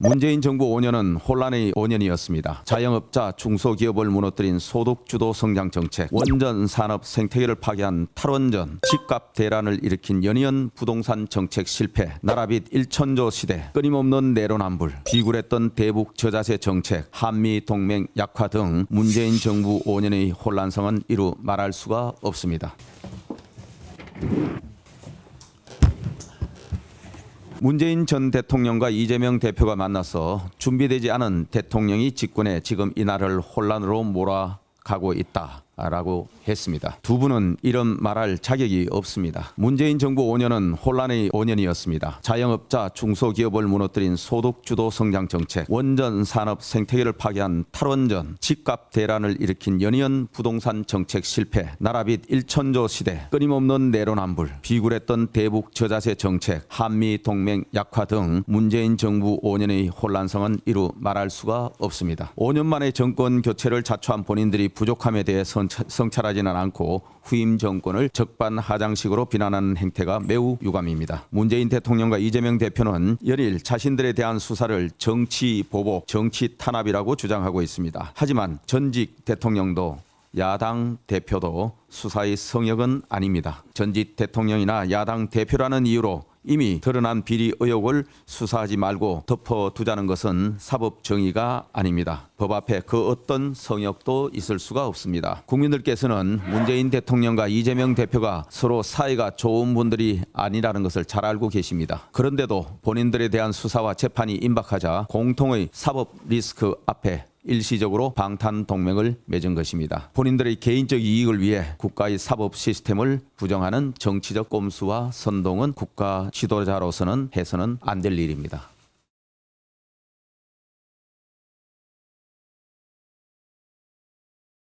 문재인 정부 5년은 혼란의 5년이었습니다. 자영업자, 중소기업을 무너뜨린 소득주도 성장 정책, 원전 산업 생태계를 파괴한 탈원전, 집값 대란을 일으킨 연이은 부동산 정책 실패, 나라빚 1천조 시대, 끊임없는 내로남불, 비굴했던 대북 저자세 정책, 한미 동맹 약화 등 문재인 정부 5년의 혼란성은 이루 말할 수가 없습니다. 문재인 전 대통령과 이재명 대표가 만나서 준비되지 않은 대통령이 집권해 지금 이 나라를 혼란으로 몰아가고 있다라고 했습니다. 두 분은 이런 말할 자격이 없습니다. 문재인 정부 5년은 혼란의 5년이었습니다. 자영업자, 중소기업을 무너뜨린 소득주도 성장 정책, 원전 산업 생태계를 파괴한 탈원전, 집값 대란을 일으킨 연이은 부동산 정책 실패, 나라빚 1천조 시대, 끊임없는 내로남불, 비굴했던 대북 저자세 정책, 한미 동맹 약화 등 문재인 정부 5년의 혼란성은 이루 말할 수가 없습니다. 5년 만에 정권 교체를 자초한 본인들이 부족함에 대해 성찰하지는 않고 후임 정권을 적반하장식으로 비난하는 행태가 매우 유감입니다. 문재인 대통령과 이재명 대표는 연일 자신들에 대한 수사를 정치 보복, 정치 탄압이라고 주장하고 있습니다. 하지만 전직 대통령도 야당 대표도 수사의 성역은 아닙니다. 전직 대통령이나 야당 대표라는 이유로 이미 드러난 비리 의혹을 수사하지 말고 덮어두자는 것은 사법 정의가 아닙니다. 법 앞에 그 어떤 성역도 있을 수가 없습니다. 국민들께서는 문재인 대통령과 이재명 대표가 서로 사이가 좋은 분들이 아니라는 것을 잘 알고 계십니다. 그런데도 본인들에 대한 수사와 재판이 임박하자 공통의 사법 리스크 앞에 일시적으로 방탄 동맹을 맺은 것입니다. 본인들의 개인적 이익을 위해 국가의 사법 시스템을 부정하는 정치적 꼼수와 선동은 국가 지도자로서는 해서는 안 될 일입니다.